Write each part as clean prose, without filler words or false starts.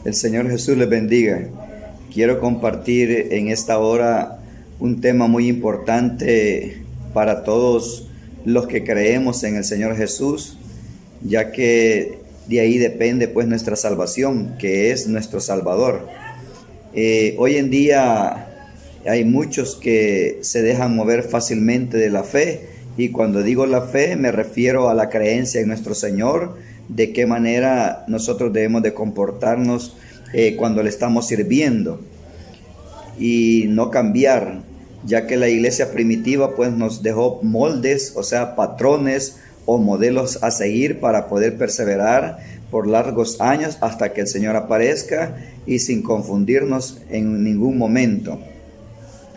El Señor Jesús les bendiga. Quiero compartir en esta hora un tema muy importante para todos los que creemos en el Señor Jesús, ya que de ahí depende pues nuestra salvación, que es nuestro Salvador. Hoy en día hay muchos que se dejan mover fácilmente de la fe, y cuando digo la fe me refiero a la creencia en nuestro Señor, de qué manera nosotros debemos de comportarnos cuando le estamos sirviendo y no cambiar, ya que la iglesia primitiva pues nos dejó moldes, o sea, patrones o modelos a seguir para poder perseverar por largos años hasta que el Señor aparezca y sin confundirnos en ningún momento.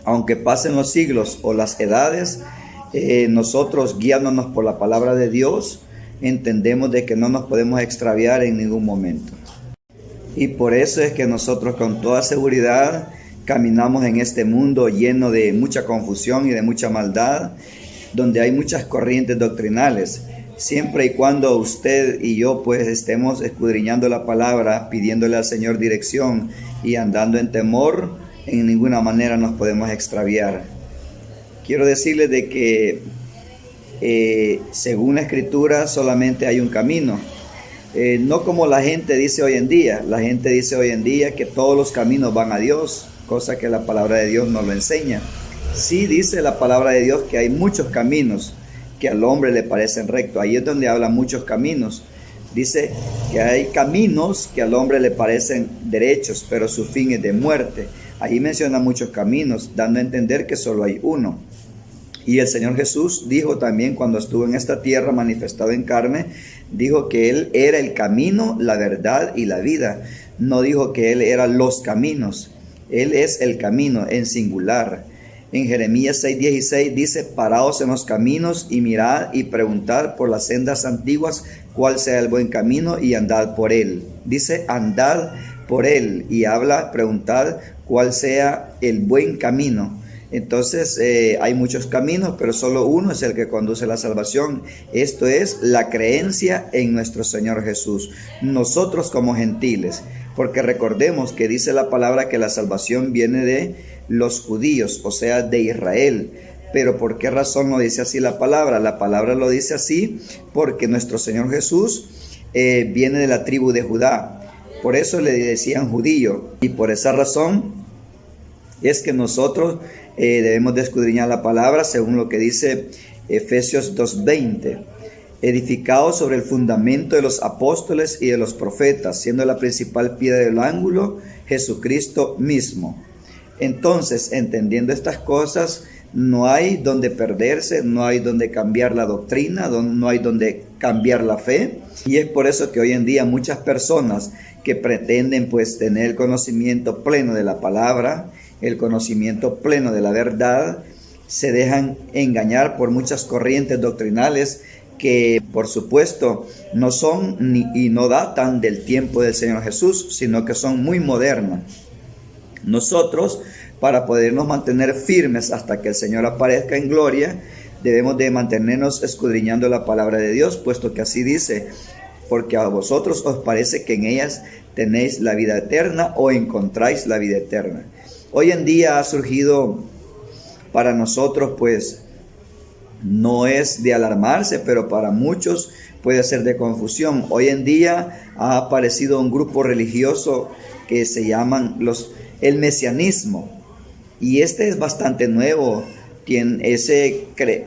Aunque pasen los siglos o las edades, nosotros guiándonos por la palabra de Dios, entendemos de que no nos podemos extraviar en ningún momento. Y por eso es que nosotros con toda seguridad caminamos en este mundo lleno de mucha confusión y de mucha maldad, donde hay muchas corrientes doctrinales. Siempre y cuando usted y yo pues estemos escudriñando la palabra, pidiéndole al Señor dirección y andando en temor, en ninguna manera nos podemos extraviar. Quiero decirles de que según la Escritura solamente hay un camino. No como la gente dice hoy en día. La gente dice hoy en día que todos los caminos van a Dios, cosa que la palabra de Dios no lo enseña. Sí dice la palabra de Dios que hay muchos caminos que al hombre le parecen rectos. Ahí es donde habla muchos caminos. Dice que hay caminos que al hombre le parecen derechos, pero su fin es de muerte. Ahí menciona muchos caminos, dando a entender que solo hay uno. Y el Señor Jesús dijo también cuando estuvo en esta tierra manifestado en carne, dijo que Él era el camino, la verdad y la vida. No dijo que Él era los caminos. Él es el camino en singular. En Jeremías 6:16 dice: paraos en los caminos y mirad y preguntad por las sendas antiguas cuál sea el buen camino y andad por él. Dice andad por él y habla, preguntad cuál sea el buen camino. Entonces hay muchos caminos, pero solo uno es el que conduce a la salvación. Esto es la creencia en nuestro Señor Jesús. Nosotros como gentiles, porque recordemos que dice la palabra que la salvación viene de los judíos, o sea, de Israel. Pero ¿por qué razón no dice así la palabra? La palabra lo dice así porque nuestro Señor Jesús viene de la tribu de Judá. Por eso le decían judío, y por esa razón es que nosotros debemos de escudriñar la palabra según lo que dice Efesios 2:20. Edificados sobre el fundamento de los apóstoles y de los profetas, siendo la principal piedra del ángulo Jesucristo mismo. Entonces, entendiendo estas cosas, no hay donde perderse, no hay donde cambiar la doctrina, no hay donde cambiar la fe. Y es por eso que hoy en día muchas personas que pretenden pues tener el conocimiento pleno de la palabra, el conocimiento pleno de la verdad, se dejan engañar por muchas corrientes doctrinales que por supuesto no son y no datan del tiempo del Señor Jesús, sino que son muy modernas. Nosotros, para podernos mantener firmes hasta que el Señor aparezca en gloria, debemos de mantenernos escudriñando la palabra de Dios, puesto que así dice: porque a vosotros os parece que en ellas tenéis la vida eterna o encontráis la vida eterna. Hoy en día ha surgido para nosotros, pues, no es de alarmarse, pero para muchos puede ser de confusión. Hoy en día ha aparecido un grupo religioso que se llaman el mesianismo, y este es bastante nuevo.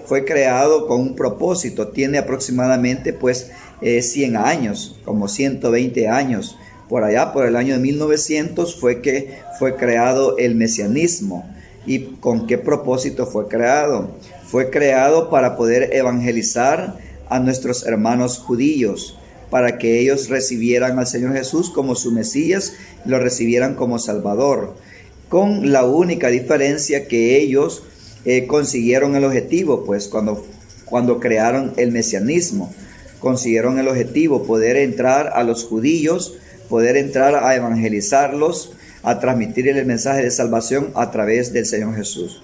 Fue creado con un propósito. Tiene aproximadamente pues 100 años, como 120 años. Por allá, por el año de 1900 fue que fue creado el mesianismo. ¿Y con qué propósito fue creado? Fue creado para poder evangelizar a nuestros hermanos judíos, para que ellos recibieran al Señor Jesús como su Mesías, lo recibieran como Salvador, con la única diferencia que ellos consiguieron el objetivo, pues cuando crearon el mesianismo, consiguieron el objetivo: poder entrar a los judíos, poder entrar a evangelizarlos, a transmitir el mensaje de salvación a través del Señor Jesús.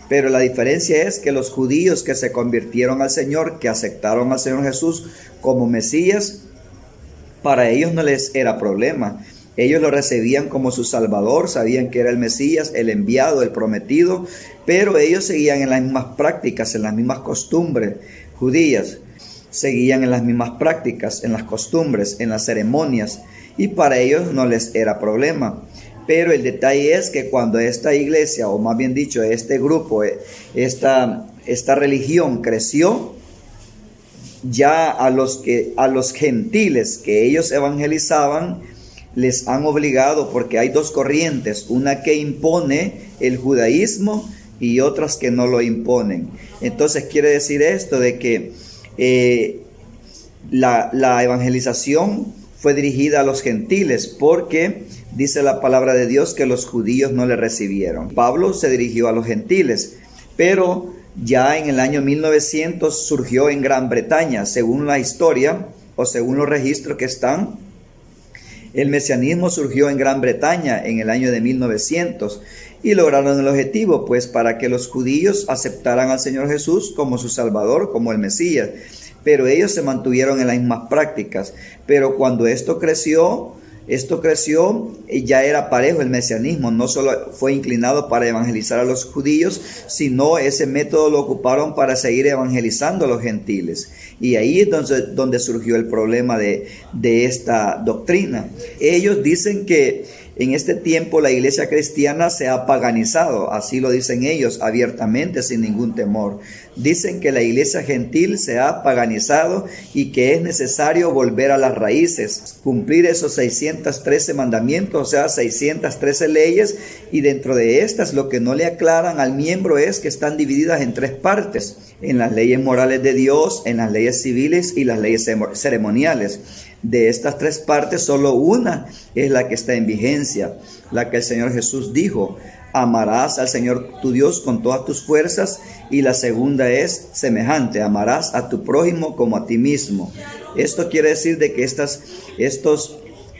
Pero la diferencia es que los judíos que se convirtieron al Señor, que aceptaron al Señor Jesús como Mesías, para ellos no les era problema. Ellos lo recibían como su Salvador, sabían que era el Mesías, el enviado, el prometido, pero ellos seguían en las mismas prácticas, en las mismas costumbres judías, seguían en las mismas prácticas, en las costumbres, en las ceremonias, y para ellos no les era problema. Pero el detalle es que cuando esta iglesia, o más bien dicho, este grupo, esta religión creció, ya a los gentiles que ellos evangelizaban, les han obligado, porque hay dos corrientes, una que impone el judaísmo y otras que no lo imponen. Entonces quiere decir esto de que la evangelización fue dirigida a los gentiles, porque dice la palabra de Dios que los judíos no le recibieron. Pablo se dirigió a los gentiles, pero ya en el año 1900 surgió en Gran Bretaña, según la historia o según los registros que están, el mesianismo surgió en Gran Bretaña en el año de 1900 y lograron el objetivo, pues para que los judíos aceptaran al Señor Jesús como su Salvador, como el Mesías. Pero ellos se mantuvieron en las mismas prácticas. Pero cuando esto creció, ya era parejo el mesianismo. No solo fue inclinado para evangelizar a los judíos, sino ese método lo ocuparon para seguir evangelizando a los gentiles. Y ahí es donde surgió el problema de esta doctrina. Ellos dicen que en este tiempo la iglesia cristiana se ha paganizado, así lo dicen ellos abiertamente, sin ningún temor. Dicen que la iglesia gentil se ha paganizado y que es necesario volver a las raíces, cumplir esos 613 mandamientos, o sea, 613 leyes, y dentro de estas lo que no le aclaran al miembro es que están divididas en tres partes: en las leyes morales de Dios, en las leyes civiles y las leyes ceremoniales. De estas tres partes, solo una es la que está en vigencia, la que el Señor Jesús dijo: amarás al Señor tu Dios con todas tus fuerzas, y la segunda es semejante: amarás a tu prójimo como a ti mismo. Esto quiere decir de que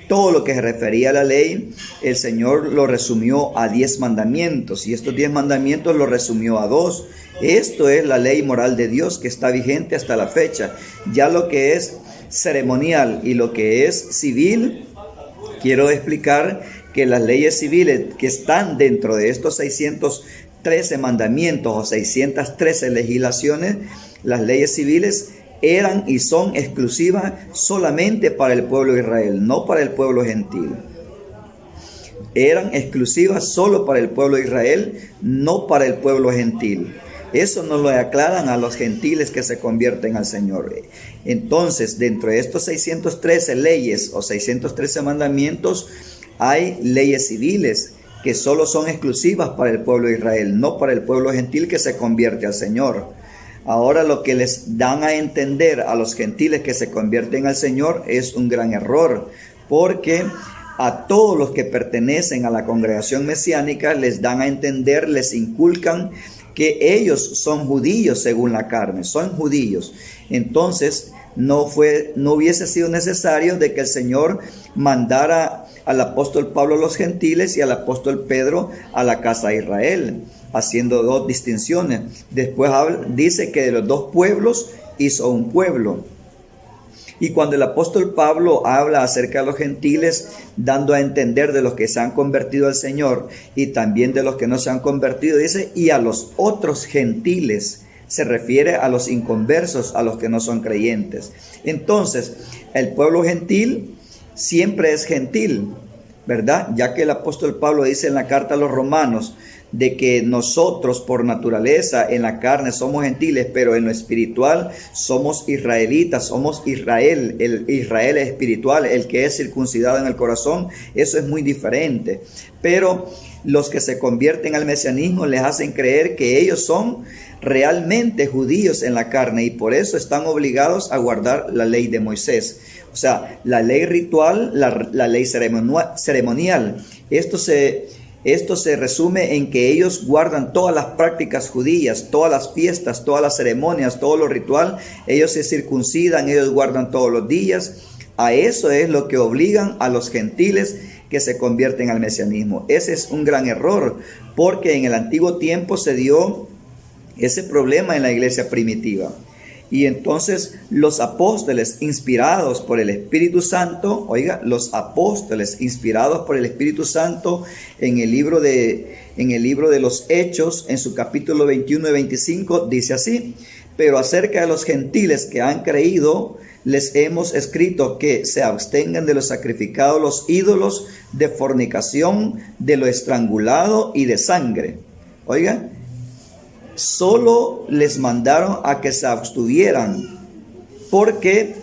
todo lo que se refería a la ley, el Señor lo resumió a 10 mandamientos, y estos 10 mandamientos lo resumió a 2. Esto es la ley moral de Dios que está vigente hasta la fecha. Ya lo que es ceremonial y lo que es civil, quiero explicar que las leyes civiles que están dentro de estos 613 mandamientos o 613 legislaciones, las leyes civiles eran y son exclusivas solamente para el pueblo de Israel, no para el pueblo gentil. Eran exclusivas solo para el pueblo de Israel, no para el pueblo gentil. Eso nos lo aclaran a los gentiles que se convierten al Señor. Entonces, dentro de estos 613 leyes o 613 mandamientos, hay leyes civiles que solo son exclusivas para el pueblo de Israel, no para el pueblo gentil que se convierte al Señor. Ahora, lo que les dan a entender a los gentiles que se convierten al Señor es un gran error, porque a todos los que pertenecen a la congregación mesiánica les dan a entender, les inculcan que ellos son judíos según la carne, son judíos. Entonces no hubiese sido necesario de que el Señor mandara al apóstol Pablo a los gentiles y al apóstol Pedro a la casa de Israel, haciendo dos distinciones. Después dice que de los dos pueblos hizo un pueblo. Y cuando el apóstol Pablo habla acerca de los gentiles, dando a entender de los que se han convertido al Señor y también de los que no se han convertido, dice: y a los otros gentiles. Se refiere a los inconversos, a los que no son creyentes. Entonces, el pueblo gentil siempre es gentil, ¿verdad? Ya que el apóstol Pablo dice en la carta a los romanos de que nosotros por naturaleza en la carne somos gentiles, pero en lo espiritual somos israelitas, somos Israel. El Israel es espiritual, el que es circuncidado en el corazón, eso es muy diferente. Pero los que se convierten al mesianismo les hacen creer que ellos son realmente judíos en la carne, y por eso están obligados a guardar la ley de Moisés. O sea, la ley ritual, la ley ceremonial. Esto se resume en que ellos guardan todas las prácticas judías, todas las fiestas, todas las ceremonias, todo lo ritual. Ellos se circuncidan, ellos guardan todos los días. A eso es lo que obligan a los gentiles que se convierten al mesianismo. Ese es un gran error, porque en el antiguo tiempo se dio ese problema en la iglesia primitiva. Y entonces los apóstoles inspirados por el Espíritu Santo, oiga, los apóstoles inspirados por el Espíritu Santo en el libro de los Hechos, en su capítulo 21 y 25, dice así: pero acerca de los gentiles que han creído, les hemos escrito que se abstengan de lo sacrificado a los ídolos, de fornicación, de lo estrangulado y de sangre. Oiga, solo les mandaron a que se abstuvieran, porque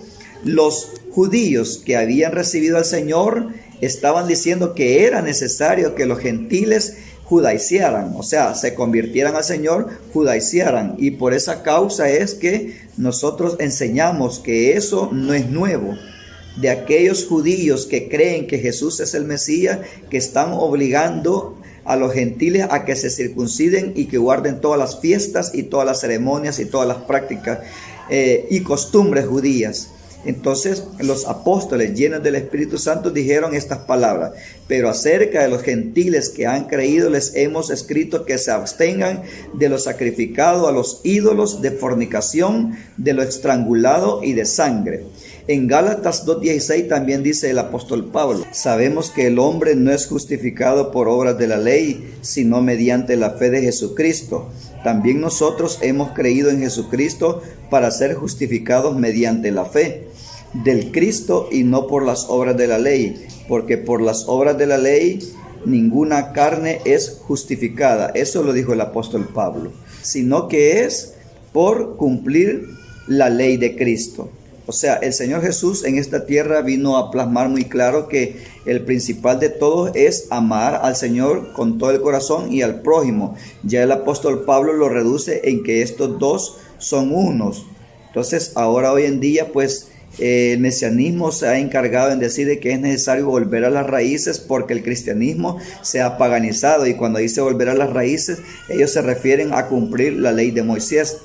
los judíos que habían recibido al Señor estaban diciendo que era necesario que los gentiles judaiciaran, o sea, se convirtieran al Señor, judaiciaran. Y por esa causa es que nosotros enseñamos que eso no es nuevo. De aquellos judíos que creen que Jesús es el Mesías, que están obligando a los gentiles a que se circunciden y que guarden todas las fiestas y todas las ceremonias y todas las prácticas y costumbres judías. Entonces los apóstoles llenos del Espíritu Santo dijeron estas palabras: pero acerca de los gentiles que han creído les hemos escrito que se abstengan de lo sacrificado a los ídolos, de fornicación, de lo estrangulado y de sangre. En Gálatas 2:16 también dice el apóstol Pablo: sabemos que el hombre no es justificado por obras de la ley, sino mediante la fe de Jesucristo. También nosotros hemos creído en Jesucristo para ser justificados mediante la fe del Cristo y no por las obras de la ley, porque por las obras de la ley ninguna carne es justificada. Eso lo dijo el apóstol Pablo, sino que es por cumplir la ley de Cristo. O sea, el Señor Jesús en esta tierra vino a plasmar muy claro que el principal de todos es amar al Señor con todo el corazón y al prójimo. Ya el apóstol Pablo lo reduce en que estos dos son unos. Entonces, ahora hoy en día, pues, el mesianismo se ha encargado en decir de que es necesario volver a las raíces porque el cristianismo se ha paganizado, y cuando dice volver a las raíces, ellos se refieren a cumplir la ley de Moisés,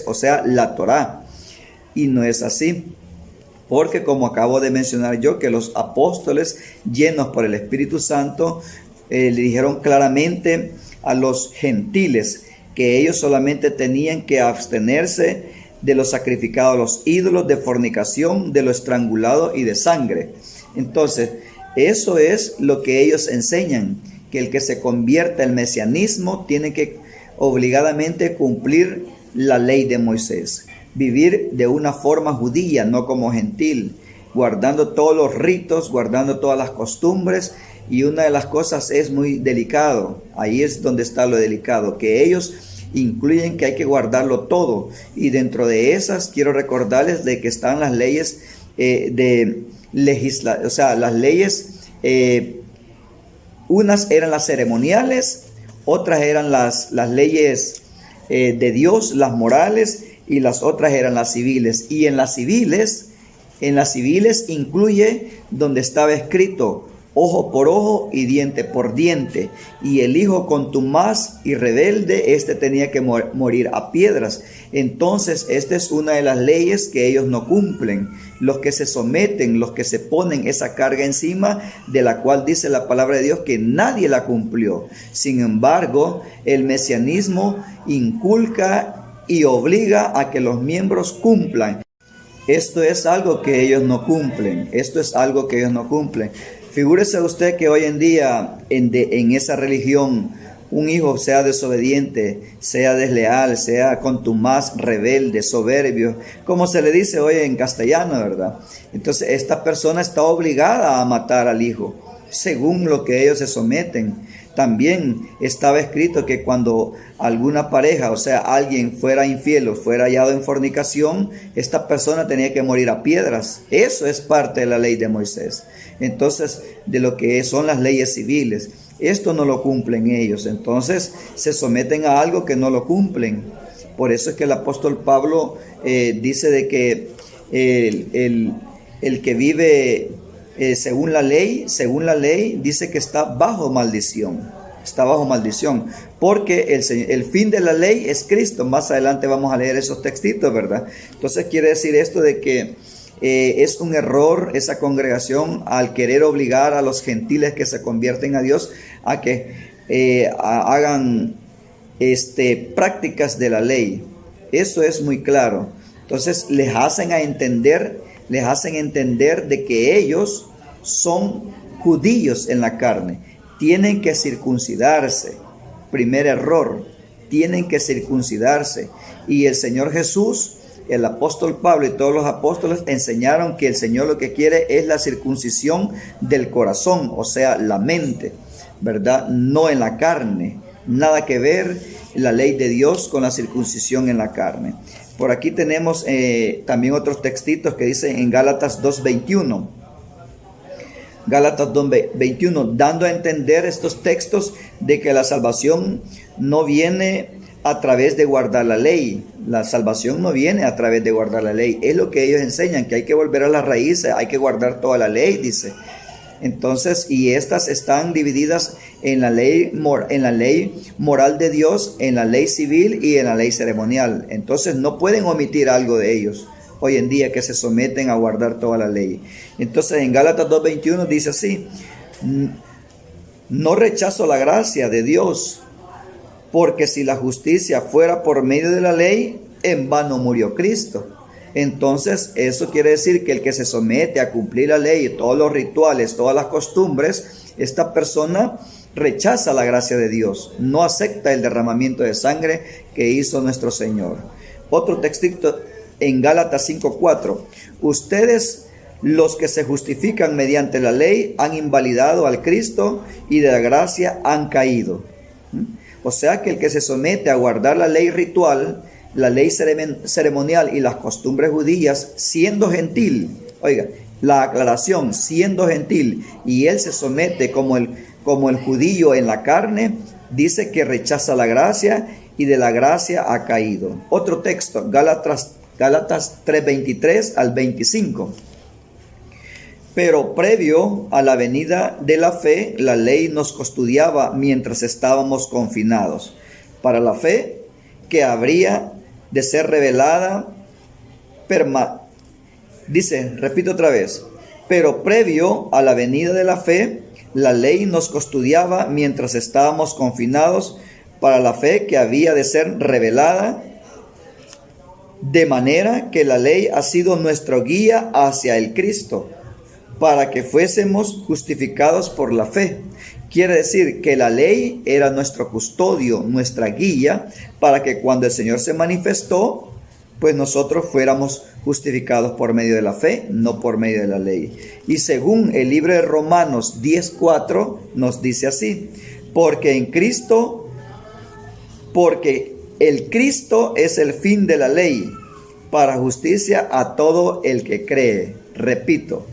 o sea, la Torá. Y no es así, porque como acabo de mencionar yo, que los apóstoles llenos por el Espíritu Santo le dijeron claramente a los gentiles que ellos solamente tenían que abstenerse de lo sacrificado a los ídolos, de fornicación, de lo estrangulado y de sangre. Entonces, eso es lo que ellos enseñan, que el que se convierta al mesianismo tiene que obligadamente cumplir la ley de Moisés, vivir de una forma judía, no como gentil, guardando todos los ritos, guardando todas las costumbres. Y una de las cosas es muy delicado, ahí es donde está lo delicado, que ellos incluyen que hay que guardarlo todo, y dentro de esas quiero recordarles de que están las leyes o sea, las leyes, unas eran las ceremoniales, otras eran las leyes de Dios, las morales, y las otras eran las civiles. Y en las civiles incluye donde estaba escrito ojo por ojo y diente por diente, y el hijo contumaz y rebelde, tenía que morir a piedras. Entonces, esta es una de las leyes que ellos no cumplen, los que se someten, los que se ponen esa carga encima, de la cual dice la palabra de Dios que nadie la cumplió. Sin embargo, el mesianismo inculca y obliga a que los miembros cumplan. Esto es algo que ellos no cumplen, Figúrese usted que hoy en día en esa religión un hijo sea desobediente, sea desleal, sea contumaz, rebelde, soberbio, como se le dice hoy en castellano, ¿verdad? Entonces esta persona está obligada a matar al hijo, según lo que ellos se someten. También estaba escrito que cuando alguna pareja, o sea, alguien fuera infiel o fuera hallado en fornicación, esta persona tenía que morir a piedras. Eso es parte de la ley de Moisés. Entonces, de lo que son las leyes civiles, esto no lo cumplen ellos. Entonces, se someten a algo que no lo cumplen. Por eso es que el apóstol Pablo dice de que el que vive según la ley, dice que está bajo maldición, porque el fin de la ley es Cristo. Más adelante vamos a leer esos textitos, ¿verdad? Entonces quiere decir esto de que es un error esa congregación al querer obligar a los gentiles que se convierten a Dios a que hagan prácticas de la ley. Eso es muy claro. Entonces les hacen entender de que ellos son judíos en la carne, tienen que circuncidarse. Primer error, tienen que circuncidarse. Y el Señor Jesús, el apóstol Pablo y todos los apóstoles enseñaron que el Señor lo que quiere es la circuncisión del corazón, o sea, la mente, ¿verdad? No en la carne. Nada que ver la ley de Dios con la circuncisión en la carne. Por aquí tenemos también otros textitos que dicen en Gálatas 2:21. Gálatas 2:21, dando a entender estos textos de que la salvación no viene a través de guardar la ley. La salvación no viene a través de guardar la ley. Es lo que ellos enseñan, que hay que volver a las raíces, hay que guardar toda la ley, dice. Entonces, y estas están divididas en la ley moral de Dios, en la ley civil y en la ley ceremonial. Entonces no pueden omitir algo de ellos hoy en día, que se someten a guardar toda la ley. Entonces en Gálatas 2:21 dice así: no rechazo la gracia de Dios, porque si la justicia fuera por medio de la ley, en vano murió Cristo. Entonces eso quiere decir que el que se somete a cumplir la ley, todos los rituales, todas las costumbres, esta persona rechaza la gracia de Dios, no acepta el derramamiento de sangre que hizo nuestro Señor. Otro textito en Gálatas 5:4, ustedes, los que se justifican mediante la ley, han invalidado al Cristo y de la gracia han caído. O sea que el que se somete a guardar la ley ritual, la ley ceremonial y las costumbres judías, siendo gentil, oiga, la aclaración, siendo gentil, y él se somete como el judío en la carne, dice que rechaza la gracia y de la gracia ha caído. Otro texto, Gálatas 3:23 al 25. Pero previo a la venida de la fe, la ley nos custodiaba mientras estábamos confinados, para la fe que habría de ser revelada, dice, repito otra vez, pero previo a la venida de la fe, la ley nos custodiaba mientras estábamos confinados, para la fe que había de ser revelada, de manera que la ley ha sido nuestro guía hacia el Cristo, para que fuésemos justificados por la fe. Quiere decir que la ley era nuestro custodio, nuestra guía, para que cuando el Señor se manifestó, pues nosotros fuéramos justificados por medio de la fe, no por medio de la ley. Y según el libro de Romanos 10:4 nos dice así: porque el Cristo es el fin de la ley, para justicia a todo el que cree. Repito,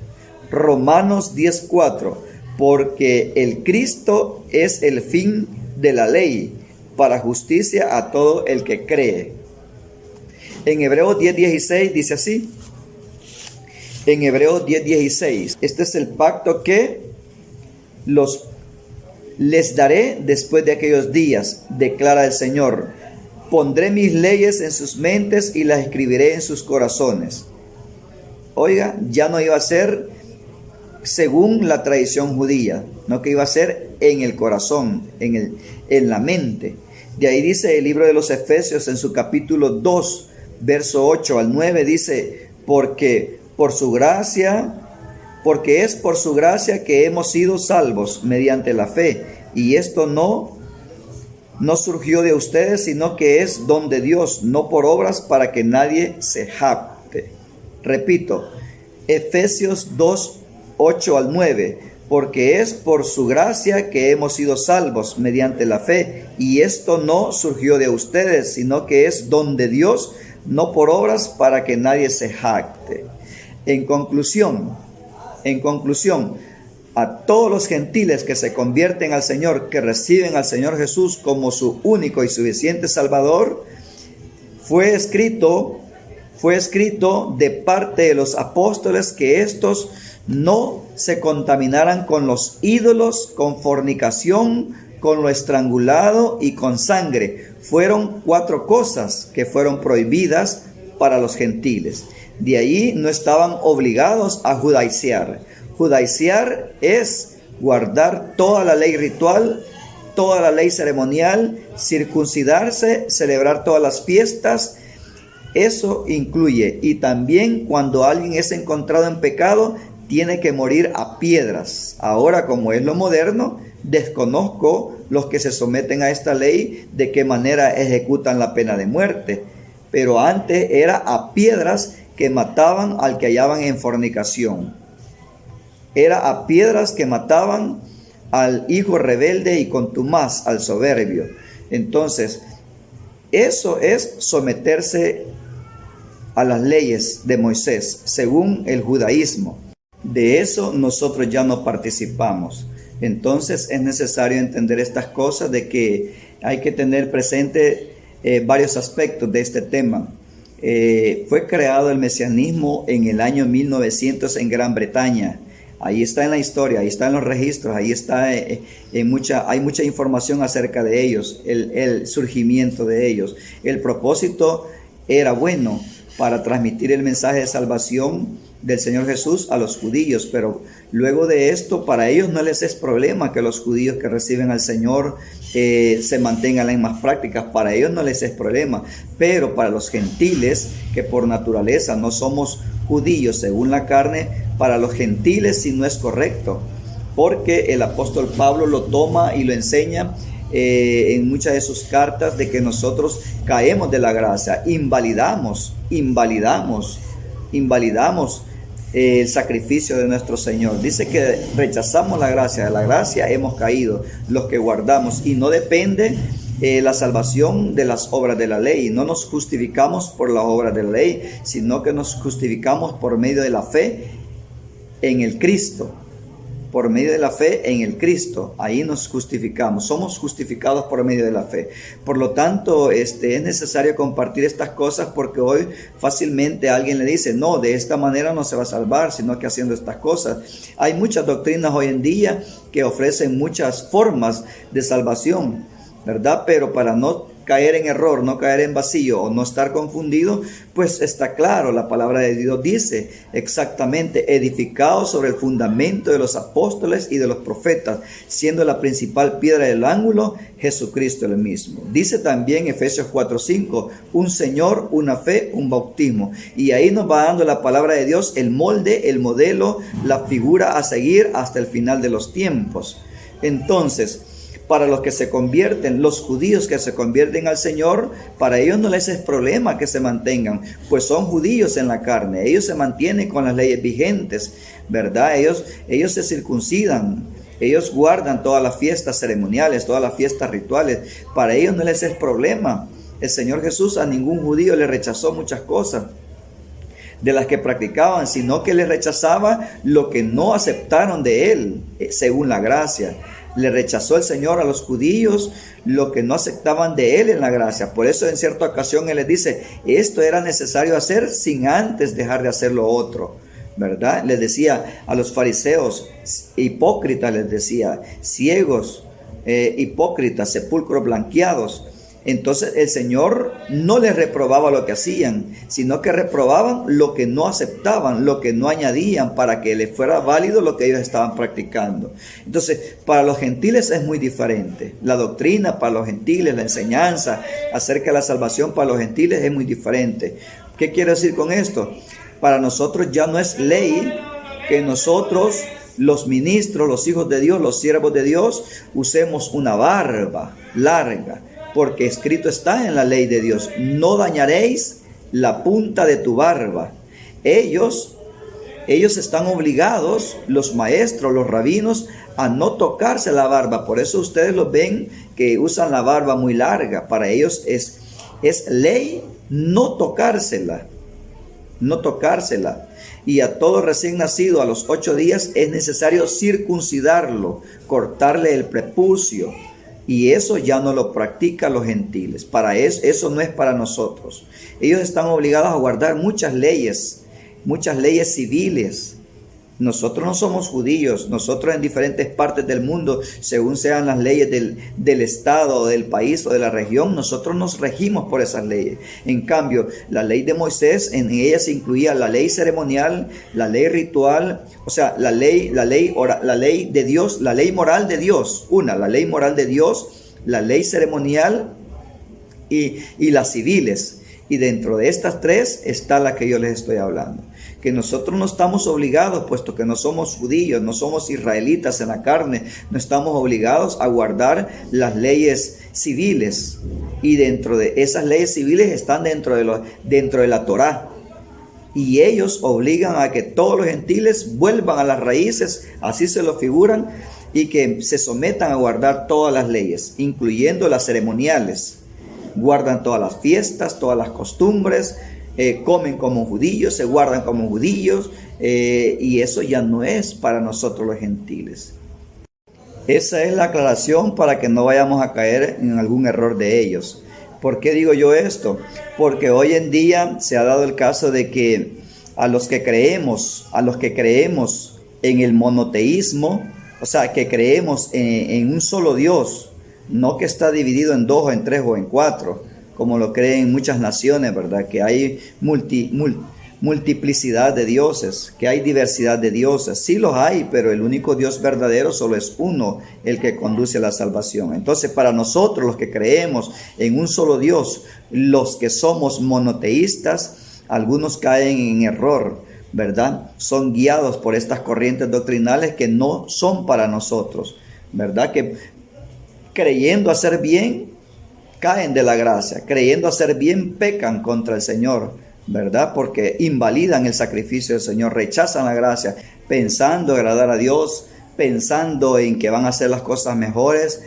Romanos 10:4, porque el Cristo es el fin de la ley, para justicia a todo el que cree. En Hebreos 10:16 dice así, en Hebreos 10:16, este es el pacto que les daré después de aquellos días, declara el Señor. Pondré mis leyes en sus mentes y las escribiré en sus corazones. Oiga, ya no iba a ser según la tradición judía, no, que iba a ser en el corazón, en la mente. De ahí dice el libro de los Efesios en su capítulo 2, verso 8 al 9, dice, porque es por su gracia que hemos sido salvos mediante la fe, y esto no surgió de ustedes, sino que es don de Dios, no por obras, para que nadie se jacte. Repito, Efesios 2, 8 al 9, porque es por su gracia que hemos sido salvos mediante la fe, y esto no surgió de ustedes, sino que es don de Dios, no por obras, para que nadie se jacte. En conclusión, a todos los gentiles que se convierten al Señor, que reciben al Señor Jesús como su único y suficiente Salvador, fue escrito de parte de los apóstoles que estos no se contaminaran con los ídolos, con fornicación, con lo estrangulado y con sangre. Fueron 4 cosas que fueron prohibidas para los gentiles. De ahí no estaban obligados a judaizar. Judaizar es guardar toda la ley ritual, toda la ley ceremonial, circuncidarse, celebrar todas las fiestas, Eso incluye, y también cuando alguien es encontrado en pecado, tiene que morir a piedras. Ahora, como es lo moderno, desconozco los que se someten a esta ley, de qué manera ejecutan la pena de muerte. Pero antes era a piedras que mataban al que hallaban en fornicación. Era a piedras que mataban al hijo rebelde y contumaz, al soberbio. Entonces, eso es someterse a las leyes de Moisés, según el judaísmo. De eso nosotros ya no participamos. Entonces es necesario entender estas cosas, de que hay que tener presente varios aspectos de este tema. Fue creado el mesianismo en el año 1900 en Gran Bretaña. Ahí está en la historia, ahí está en los registros, ahí está hay mucha información acerca de ellos, el surgimiento de ellos. El propósito era bueno, para transmitir el mensaje de salvación del Señor Jesús a los judíos, pero luego de esto, para ellos no les es problema que los judíos que reciben al Señor se mantengan las mismas prácticas. Para ellos no les es problema, pero para los gentiles, que por naturaleza no somos judíos según la carne, para los gentiles sí no es correcto, porque el apóstol Pablo lo toma y lo enseña en muchas de sus cartas, de que nosotros caemos de la gracia, invalidamos el sacrificio de nuestro Señor. Dice que rechazamos la gracia, de la gracia hemos caído los que guardamos, y no depende la salvación de las obras de la ley. No nos justificamos por las obras de la ley, sino que nos justificamos por medio de la fe en el Cristo. Por medio de la fe en el Cristo, ahí nos justificamos, somos justificados por medio de la fe. Por lo tanto, es necesario compartir estas cosas, porque hoy fácilmente alguien le dice, no, de esta manera no se va a salvar, sino que haciendo estas cosas. Hay muchas doctrinas hoy en día que ofrecen muchas formas de salvación, ¿verdad? Pero para no caer en error, no caer en vacío o no estar confundido, pues está claro, la palabra de Dios dice exactamente: edificados sobre el fundamento de los apóstoles y de los profetas, siendo la principal piedra del ángulo Jesucristo el mismo. Dice también Efesios 4:5, un Señor, una fe, un bautismo. Y ahí nos va dando la palabra de Dios el molde, el modelo, la figura a seguir hasta el final de los tiempos. Entonces, para los que se convierten, los judíos que se convierten al Señor, para ellos no les es problema que se mantengan, pues son judíos en la carne. Ellos se mantienen con las leyes vigentes, ¿verdad? Ellos se circuncidan, ellos guardan todas las fiestas ceremoniales, todas las fiestas rituales. Para ellos no les es problema. El Señor Jesús a ningún judío le rechazó muchas cosas de las que practicaban, sino que les rechazaba lo que no aceptaron de Él, según la gracia. Le rechazó el Señor a los judíos lo que no aceptaban de Él en la gracia. Por eso en cierta ocasión Él les dice, esto era necesario hacer sin antes dejar de hacer lo otro, ¿verdad? Les decía a los fariseos, hipócritas, les decía, ciegos, hipócritas, sepulcros blanqueados. Entonces el Señor no les reprobaba lo que hacían, sino que reprobaban lo que no aceptaban, lo que no añadían, para que les fuera válido lo que ellos estaban practicando. Entonces, para los gentiles es muy diferente. La doctrina para los gentiles, la enseñanza acerca de la salvación para los gentiles es muy diferente. ¿Qué quiero decir con esto? Para nosotros ya no es ley que nosotros, los ministros, los hijos de Dios, los siervos de Dios, usemos una barba larga, porque escrito está en la ley de Dios, no dañaréis la punta de tu barba. Ellos están obligados, los maestros, los rabinos, a no tocarse la barba. Por eso ustedes los ven que usan la barba muy larga. Para ellos es ley no tocársela. Y a todo recién nacido a los 8 días es necesario circuncidarlo, cortarle el prepucio. Y eso ya no lo practican los gentiles. Para eso no es para nosotros. Ellos están obligados a guardar muchas leyes civiles. Nosotros no somos judíos. Nosotros en diferentes partes del mundo, según sean las leyes del estado, del país o de la región, nosotros nos regimos por esas leyes. En cambio, la ley de Moisés, en ella se incluía la ley ceremonial, la ley ritual, o sea, la ley de Dios, la ley moral de Dios, la ley moral de Dios, la ley ceremonial y las civiles. Y dentro de estas tres está la que yo les estoy hablando. Que nosotros no estamos obligados, puesto que no somos judíos, no somos israelitas en la carne, no estamos obligados a guardar las leyes civiles. Y dentro de esas leyes civiles están dentro de la Torá. Y ellos obligan a que todos los gentiles vuelvan a las raíces, así se lo figuran, y que se sometan a guardar todas las leyes, incluyendo las ceremoniales. Guardan todas las fiestas, todas las costumbres, comen como judíos, se guardan como judíos, y eso ya no es para nosotros los gentiles. Esa es la aclaración para que no vayamos a caer en algún error de ellos. ¿Por qué digo yo esto? Porque hoy en día se ha dado el caso de que a los que creemos en el monoteísmo, o sea, que creemos en un solo Dios, no que está dividido en dos o en tres o en cuatro, como lo creen muchas naciones, ¿verdad? Que hay multiplicidad de dioses, que hay diversidad de dioses. Sí los hay, pero el único Dios verdadero solo es uno, el que conduce a la salvación. Entonces, para nosotros, los que creemos en un solo Dios, los que somos monoteístas, algunos caen en error, ¿verdad? Son guiados por estas corrientes doctrinales que no son para nosotros, ¿verdad? Que creyendo hacer bien, caen de la gracia. Creyendo hacer bien, pecan contra el Señor, ¿verdad? Porque invalidan el sacrificio del Señor, rechazan la gracia, pensando agradar a Dios, pensando en que van a hacer las cosas mejores,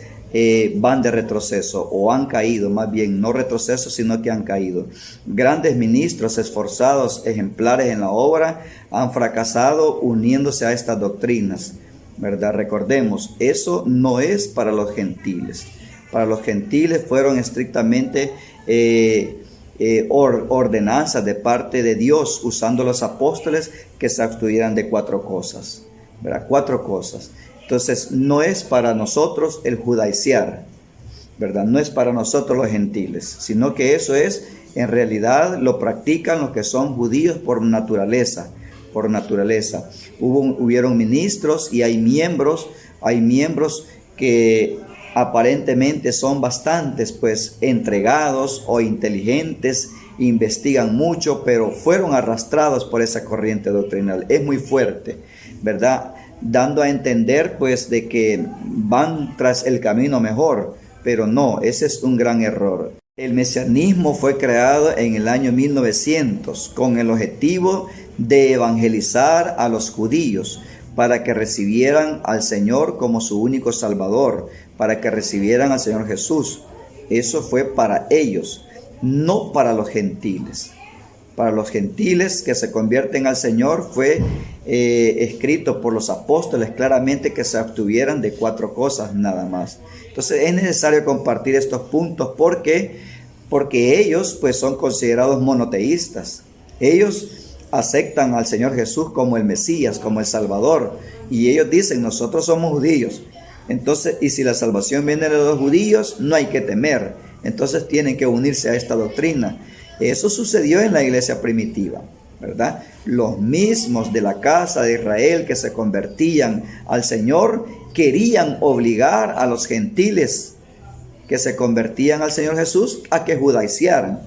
van de retroceso, o han caído, más bien, no retroceso, sino que han caído. Grandes ministros, esforzados, ejemplares en la obra, han fracasado uniéndose a estas doctrinas, ¿verdad? Recordemos, eso no es para los gentiles. Para los gentiles fueron estrictamente ordenanzas de parte de Dios, usando los apóstoles que se abstuvieran de cuatro cosas, ¿verdad? Cuatro cosas. Entonces, no es para nosotros el judaizar, ¿verdad? No es para nosotros los gentiles, sino que eso es, en realidad, lo practican los que son judíos por naturaleza. Por naturaleza. Hubieron ministros y hay miembros que aparentemente son bastantes, pues, entregados o inteligentes, investigan mucho, pero fueron arrastrados por esa corriente doctrinal. Es muy fuerte, ¿verdad? Dando a entender, pues, de que van tras el camino mejor, pero no, ese es un gran error. El mesianismo fue creado en el año 1900 con el objetivo de evangelizar a los judíos para que recibieran al Señor como su único Salvador, para que recibieran al Señor Jesús. Eso fue para ellos, no para los gentiles. Para los gentiles que se convierten al Señor fue escrito por los apóstoles claramente que se abstuvieran de cuatro cosas nada más. Entonces es necesario compartir estos puntos porque ellos pues son considerados monoteístas. Ellos aceptan al Señor Jesús como el Mesías, como el Salvador, y ellos dicen, nosotros somos judíos. Entonces, y si la salvación viene de los judíos, no hay que temer. Entonces tienen que unirse a esta doctrina. Eso sucedió en la iglesia primitiva, ¿verdad? Los mismos de la casa de Israel que se convertían al Señor querían obligar a los gentiles que se convertían al Señor Jesús a que judaizaran.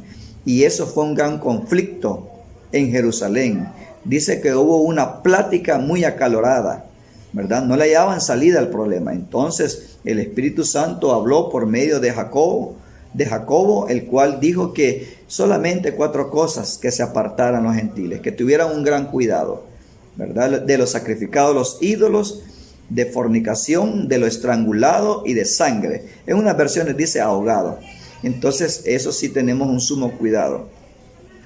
Y eso fue un gran conflicto en Jerusalén. Dice que hubo una plática muy acalorada, ¿verdad? No le hallaban salida al problema. Entonces el Espíritu Santo habló por medio de Jacobo, el cual dijo que solamente cuatro cosas que se apartaran los gentiles, que tuvieran un gran cuidado, ¿verdad? De lo sacrificado a los ídolos, de fornicación, de lo estrangulado y de sangre. En unas versiones dice ahogado. Entonces eso sí tenemos un sumo cuidado.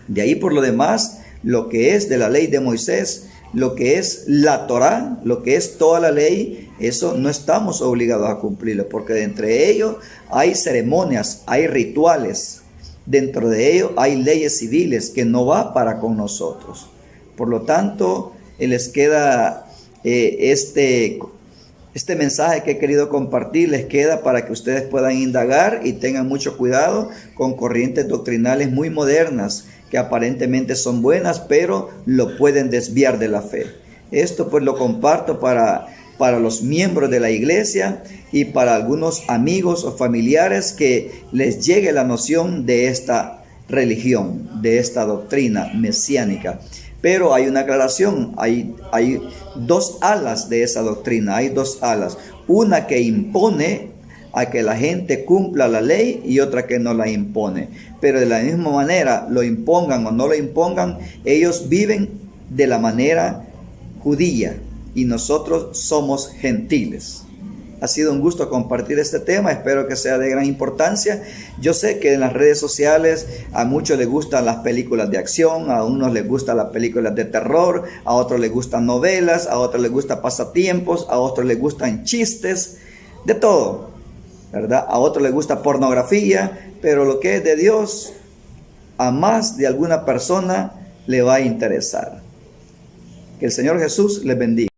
De ahí por lo demás, lo que es de la ley de Moisés, lo que es la Torá, lo que es toda la ley, eso no estamos obligados a cumplirlo, porque de entre ellos hay ceremonias, hay rituales, dentro de ellos hay leyes civiles que no va para con nosotros. Por lo tanto, les queda este mensaje que he querido compartir, les queda para que ustedes puedan indagar y tengan mucho cuidado con corrientes doctrinales muy modernas, que aparentemente son buenas, pero lo pueden desviar de la fe. Esto pues lo comparto para los miembros de la iglesia y para algunos amigos o familiares que les llegue la noción de esta religión, de esta doctrina mesiánica. Pero hay una aclaración, hay dos alas de esa doctrina, hay dos alas. Una que impone a que la gente cumpla la ley y otra que no la impone. Pero de la misma manera, lo impongan o no lo impongan, ellos viven de la manera judía y nosotros somos gentiles. Ha sido un gusto compartir este tema, espero que sea de gran importancia. Yo sé que en las redes sociales a muchos les gustan las películas de acción, a unos les gustan las películas de terror, a otros les gustan novelas, a otros les gustan pasatiempos, a otros les gustan chistes, de todo, ¿verdad? A otros les gusta pornografía, pero lo que es de Dios, a más de alguna persona le va a interesar. Que el Señor Jesús les bendiga.